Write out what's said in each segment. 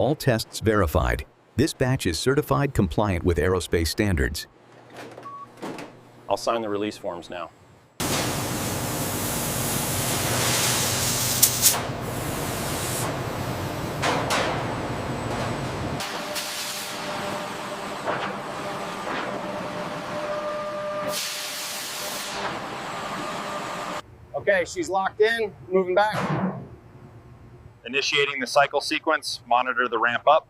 All tests verified. This batch is certified compliant with aerospace standards. I'll sign the release forms now. Okay, she's locked in, moving back. Initiating the cycle sequence, monitor the ramp up.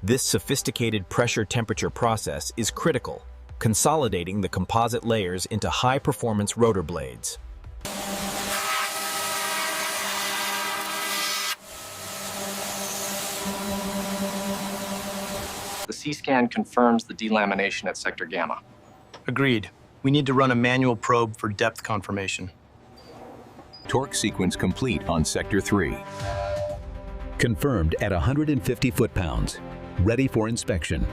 This sophisticated pressure-temperature process is critical, consolidating the composite layers into high-performance rotor blades. The C-scan confirms the delamination at sector gamma. Agreed. We need to run a manual probe for depth confirmation. Torque sequence complete on Sector 3. Confirmed at 150 foot-pounds. Ready for inspection.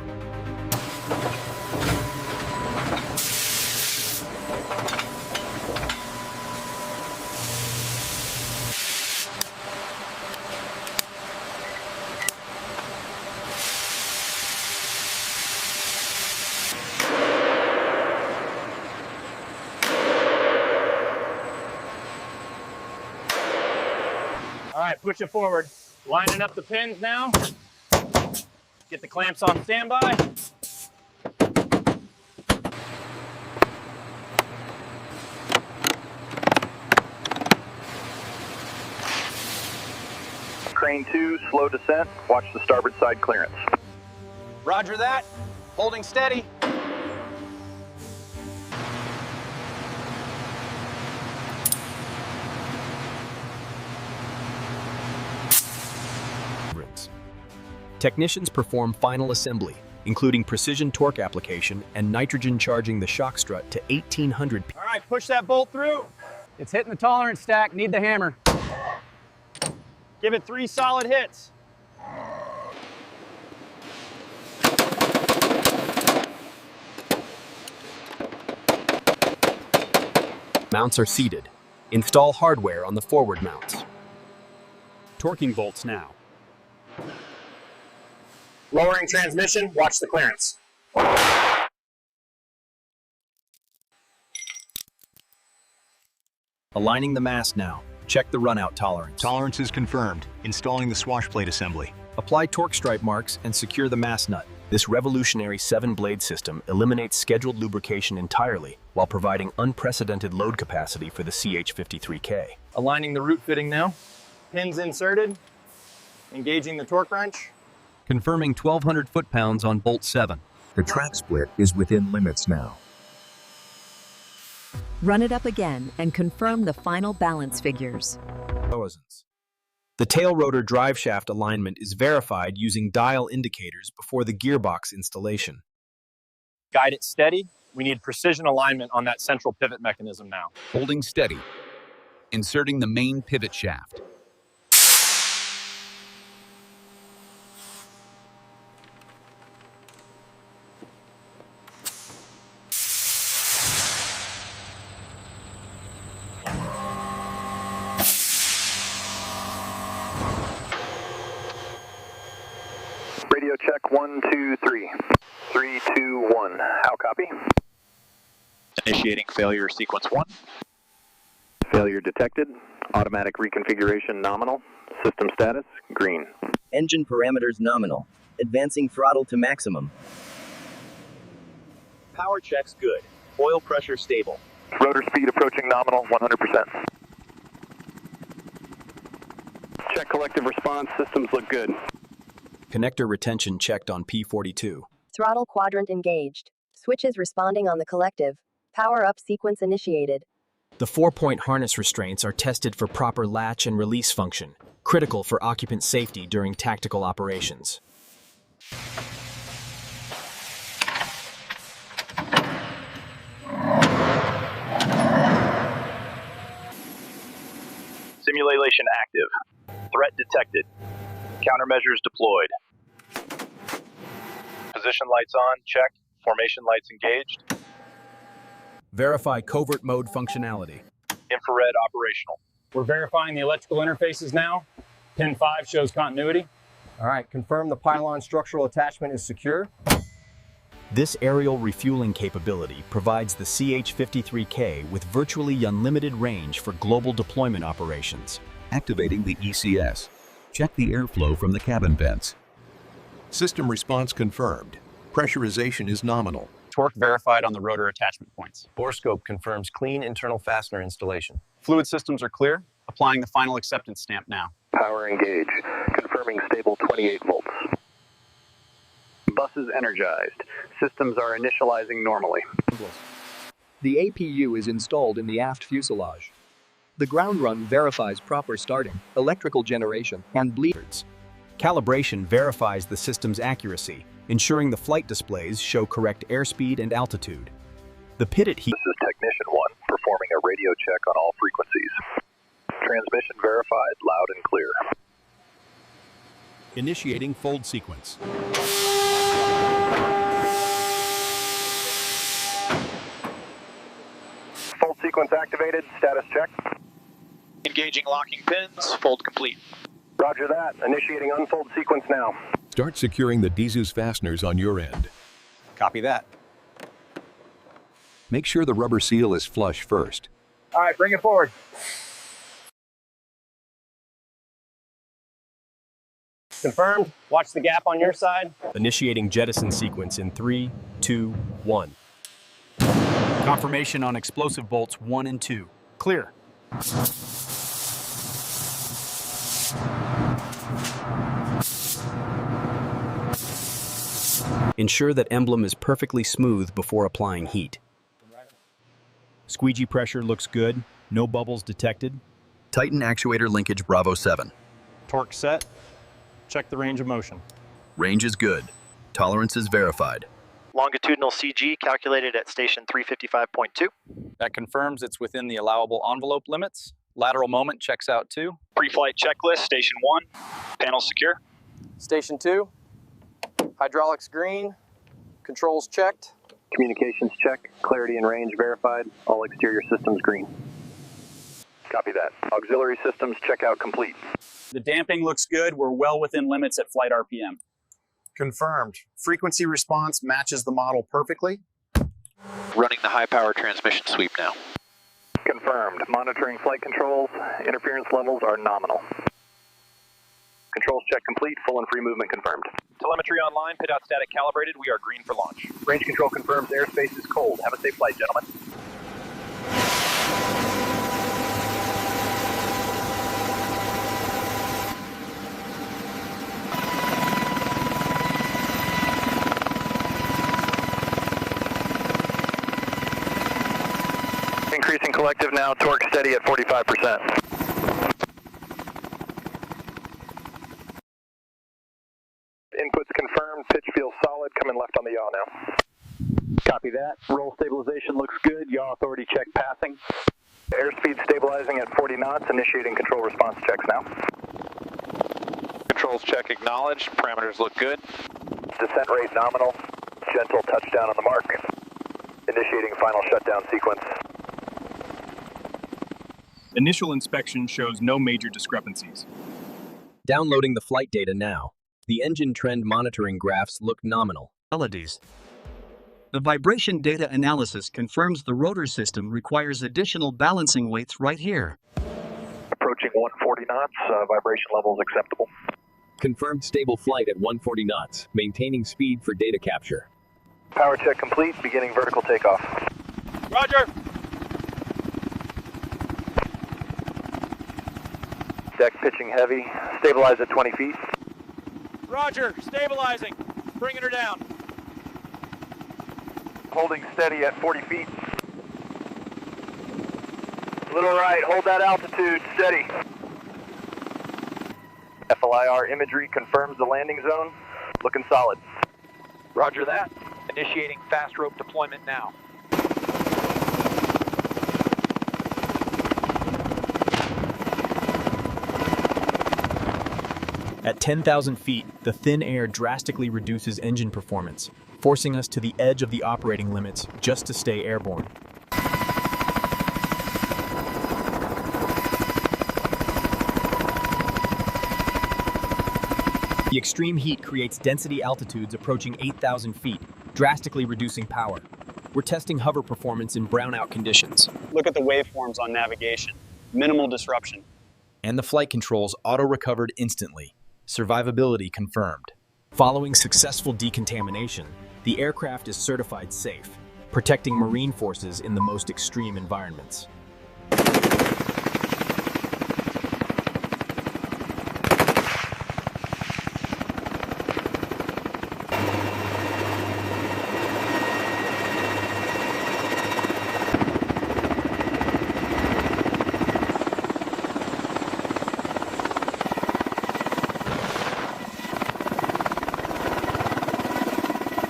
All right, push it forward. Lining up the pins now. Get the clamps on standby. Crane 2, slow descent. Watch the starboard side clearance. Roger that. Holding steady. Technicians perform final assembly, including precision torque application and nitrogen charging the shock strut to 1800 p. All right, push that bolt through. It's hitting the tolerance stack. Need the hammer. Give it 3 solid hits. Mounts are seated. Install hardware on the forward mounts. Torquing bolts now. Lowering transmission, watch the clearance. Aligning the mast now. Check the runout tolerance. Tolerance is confirmed. Installing the swash plate assembly. Apply torque stripe marks and secure the mast nut. This revolutionary 7-blade system eliminates scheduled lubrication entirely while providing unprecedented load capacity for the CH-53K. Aligning the root fitting now. Pins inserted. Engaging the torque wrench. Confirming 1200 foot-pounds on bolt 7. The track split is within limits now. Run it up again and confirm the final balance figures. The tail rotor drive shaft alignment is verified using dial indicators before the gearbox installation. Guide it steady. We need precision alignment on that central pivot mechanism now. Holding steady. Inserting the main pivot shaft. Radio check 1, 2, 3. 3, 2, 1. How copy? Initiating failure sequence 1. Failure detected. Automatic reconfiguration nominal. System status green. Engine parameters nominal. Advancing throttle to maximum. Power checks good. Oil pressure stable. Rotor speed approaching nominal 100%. Check collective response. Systems look good. Connector retention checked on P42. Throttle quadrant engaged. Switches responding on the collective. Power up sequence initiated. The 4-point harness restraints are tested for proper latch and release function, critical for occupant safety during tactical operations. Simulation active. Threat detected. Countermeasures deployed. Position lights on, check. Formation lights engaged. Verify covert mode functionality. Infrared operational. We're verifying the electrical interfaces now. Pin 5 shows continuity. All right, confirm the pylon structural attachment is secure. This aerial refueling capability provides the CH-53K with virtually unlimited range for global deployment operations. Activating the ECS. Check the airflow from the cabin vents. System response confirmed. Pressurization is nominal. Torque verified on the rotor attachment points. Borescope confirms clean internal fastener installation. Fluid systems are clear. Applying the final acceptance stamp now. Power engaged. Confirming stable 28 volts. Buses energized. Systems are initializing normally. The APU is installed in the aft fuselage. The ground run verifies proper starting, electrical generation, and bleeders. Calibration verifies the system's accuracy, ensuring the flight displays show correct airspeed and altitude. The pitot heat. This is Technician 1, performing a radio check on all frequencies. Transmission verified, loud and clear. Initiating fold sequence. Fold sequence activated, status check. Engaging locking pins, fold complete. Roger that, initiating unfold sequence now. Start securing the DZU's fasteners on your end. Copy that. Make sure the rubber seal is flush first. All right, bring it forward. Confirmed. Watch the gap on your side. Initiating jettison sequence in 3, 2, 1. Confirmation on explosive bolts 1 and 2. Clear. Ensure that emblem is perfectly smooth before applying heat. Squeegee pressure looks good. No bubbles detected. Tighten actuator linkage Bravo 7. Torque set. Check the range of motion. Range is good. Tolerance is verified. Longitudinal CG calculated at station 355.2. That confirms it's within the allowable envelope limits. Lateral moment checks out too. Pre-flight checklist, station 1. Panels secure. Station 2. Hydraulics green. Controls checked. Communications check, clarity and range verified, all exterior systems green. Copy that. Auxiliary systems checkout complete. The damping looks good. We're well within limits at flight RPM. Confirmed. Frequency response matches the model perfectly. Running the high power transmission sweep now. Confirmed. Monitoring flight controls. Interference levels are nominal. Controls check complete. Full and free movement confirmed. Telemetry online. Pit out static calibrated. We are green for launch. Range control confirms airspace is cold. Have a safe flight, gentlemen. Increasing collective now. Torque steady at 45%. Inputs confirmed. Pitch feels solid. Coming left on the yaw now. Copy that. Roll stabilization looks good. Yaw authority check passing. Airspeed stabilizing at 40 knots. Initiating control response checks now. Controls check acknowledged. Parameters look good. Descent rate nominal. Gentle touchdown on the mark. Initiating final shutdown sequence. Initial inspection shows no major discrepancies. Downloading the flight data now. The engine trend monitoring graphs look nominal. Melodies. The vibration data analysis confirms the rotor system requires additional balancing weights right here. Approaching 140 knots, vibration levels acceptable. Confirmed stable flight at 140 knots, maintaining speed for data capture. Power check complete, beginning vertical takeoff. Roger! Deck pitching heavy, stabilize at 20 feet. Roger, stabilizing. Bringing her down. Holding steady at 40 feet. Little right, hold that altitude, steady. FLIR imagery confirms the landing zone. Looking solid. Roger that. Initiating fast rope deployment now. At 10,000 feet, the thin air drastically reduces engine performance, forcing us to the edge of the operating limits just to stay airborne. The extreme heat creates density altitudes approaching 8,000 feet, drastically reducing power. We're testing hover performance in brownout conditions. Look at the waveforms on navigation. Minimal disruption. And the flight controls auto-recovered instantly. Survivability confirmed. Following successful decontamination, the aircraft is certified safe, protecting Marine forces in the most extreme environments.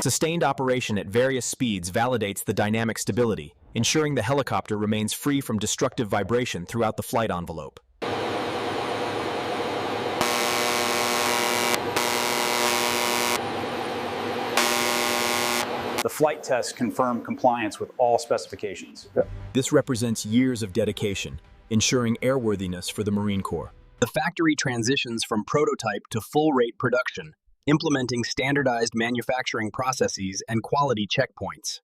Sustained operation at various speeds validates the dynamic stability, ensuring the helicopter remains free from destructive vibration throughout the flight envelope. The flight tests confirm compliance with all specifications. This represents years of dedication, ensuring airworthiness for the Marine Corps. The factory transitions from prototype to full-rate production, implementing standardized manufacturing processes and quality checkpoints.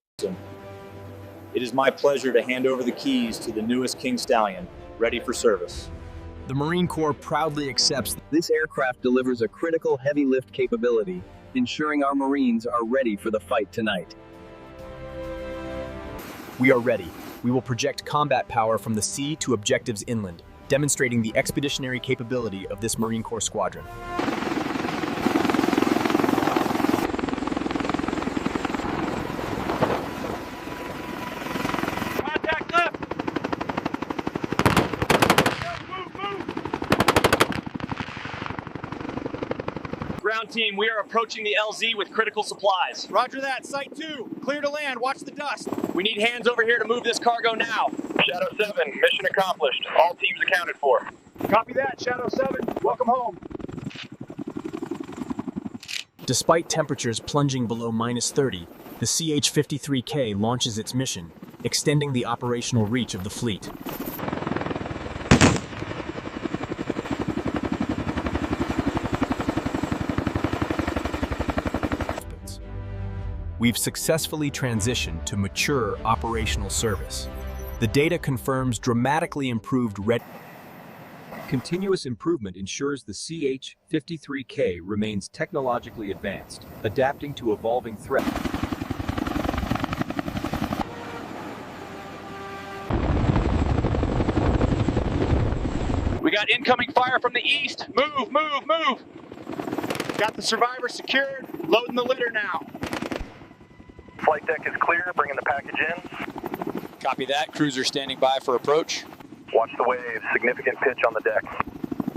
It is my pleasure to hand over the keys to the newest King Stallion, ready for service. The Marine Corps proudly accepts this aircraft delivers a critical heavy lift capability, ensuring our Marines are ready for the fight tonight. We are ready. We will project combat power from the sea to objectives inland, demonstrating the expeditionary capability of this Marine Corps squadron. Ground team, we are approaching the LZ with critical supplies. Roger that, Site 2, clear to land, watch the dust. We need hands over here to move this cargo now. Shadow 7, mission accomplished. All teams accounted for. Copy that, Shadow 7, welcome home. Despite temperatures plunging below -30, the CH-53K launches its mission, extending the operational reach of the fleet. We've successfully transitioned to mature operational service. The data confirms dramatically improved Continuous improvement ensures the CH-53K remains technologically advanced, adapting to evolving threats. We got incoming fire from the east. Move, move, move. Got the survivor secured, loading the litter now. Flight deck is clear, bringing the package in. Copy that, cruiser standing by for approach. Watch the waves, significant pitch on the deck.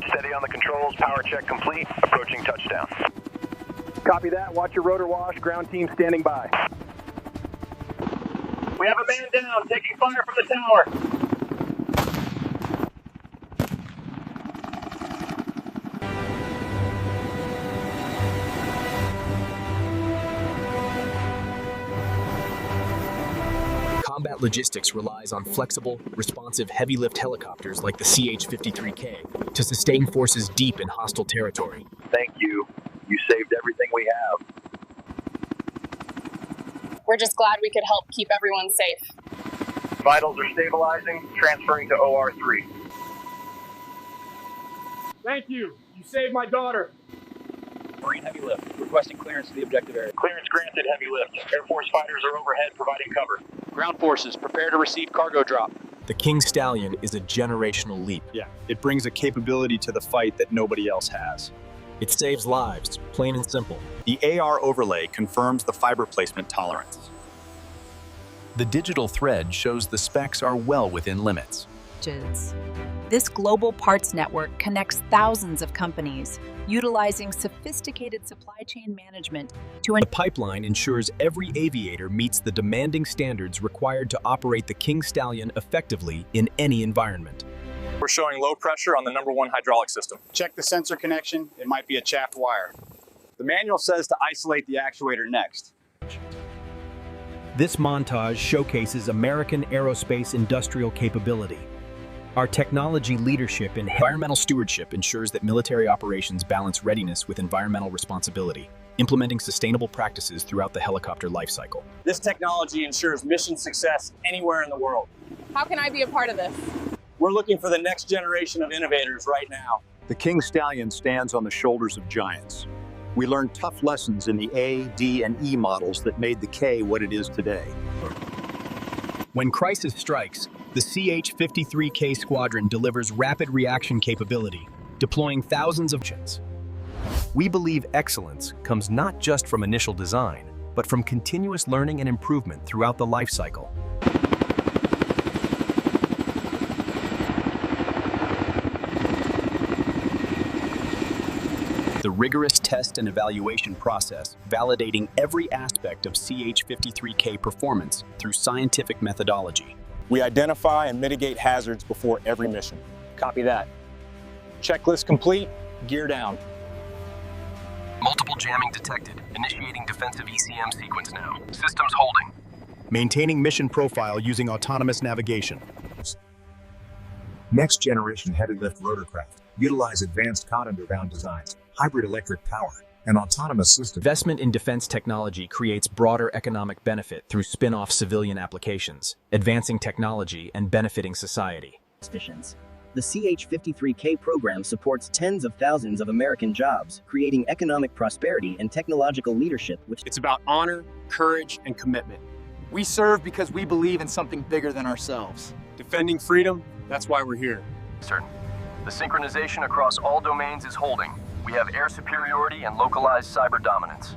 Steady on the controls, power check complete, approaching touchdown. Copy that, watch your rotor wash, ground team standing by. We have a man down, taking fire from the tower. Combat logistics relies on flexible, responsive heavy-lift helicopters like the CH-53K to sustain forces deep in hostile territory. Thank you. You saved everything we have. We're just glad we could help keep everyone safe. Vitals are stabilizing, transferring to OR3. Thank you. You saved my daughter. Marine heavy lift, requesting clearance to the objective area. Clearance granted, heavy lift. Air Force fighters are overhead providing cover. Ground forces, prepare to receive cargo drop. The King Stallion is a generational leap. Yeah, it brings a capability to the fight that nobody else has. It saves lives, plain and simple. The AR overlay confirms the fiber placement tolerance. The digital thread shows the specs are well within limits. This global parts network connects thousands of companies, utilizing sophisticated supply chain management to The pipeline ensures every aviator meets the demanding standards required to operate the King Stallion effectively in any environment. We're showing low pressure on the #1 hydraulic system. Check the sensor connection. It might be a chapped wire. The manual says to isolate the actuator next. This montage showcases American aerospace industrial capability. Our technology leadership in environmental stewardship ensures that military operations balance readiness with environmental responsibility, implementing sustainable practices throughout the helicopter lifecycle. This technology ensures mission success anywhere in the world. How can I be a part of this? We're looking for the next generation of innovators right now. The King Stallion stands on the shoulders of giants. We learned tough lessons in the A, D, and E models that made the K what it is today. When crisis strikes, the CH-53K squadron delivers rapid reaction capability, deploying thousands of missions. We believe excellence comes not just from initial design, but from continuous learning and improvement throughout the life cycle. The rigorous test and evaluation process, validating every aspect of CH-53K performance through scientific methodology. We identify and mitigate hazards before every mission. Copy that. Checklist complete, gear down. Multiple jamming detected. Initiating defensive ECM sequence now. Systems holding. Maintaining mission profile using autonomous navigation. Next generation heavy lift rotorcraft utilize advanced cot-underbound designs, hybrid electric power, and autonomous systems. Investment in defense technology creates broader economic benefit through spin-off civilian applications, advancing technology and benefiting society. Missions. The CH-53K program supports tens of thousands of American jobs, creating economic prosperity and technological leadership. It's about honor, courage, and commitment. We serve because we believe in something bigger than ourselves. Defending freedom, that's why we're here. Certain. The synchronization across all domains is holding. We have air superiority and localized cyber dominance.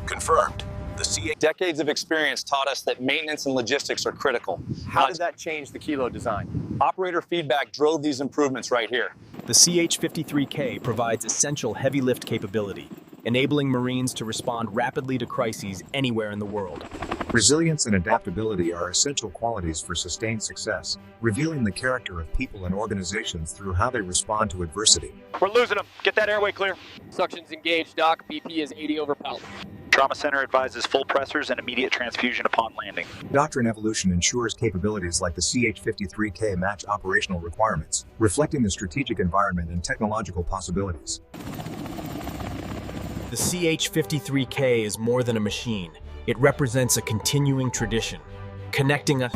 Confirmed. The CH Decades of experience taught us that maintenance and logistics are critical. How did that change the Kilo design? Operator feedback drove these improvements right here. The CH-53K provides essential heavy lift capability, enabling Marines to respond rapidly to crises anywhere in the world. Resilience and adaptability are essential qualities for sustained success, revealing the character of people and organizations through how they respond to adversity. We're losing them. Get that airway clear. Suction's engaged, Doc. BP is 80 over power. Trauma Center advises full pressors and immediate transfusion upon landing. Doctrine evolution ensures capabilities like the CH-53K match operational requirements, reflecting the strategic environment and technological possibilities. The CH-53K is more than a machine. It represents a continuing tradition, connecting us.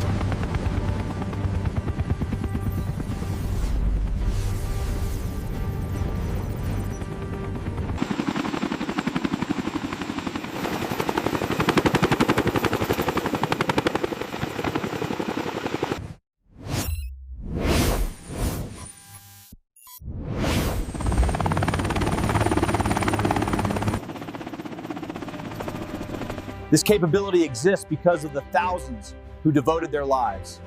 This capability exists because of the thousands who devoted their lives.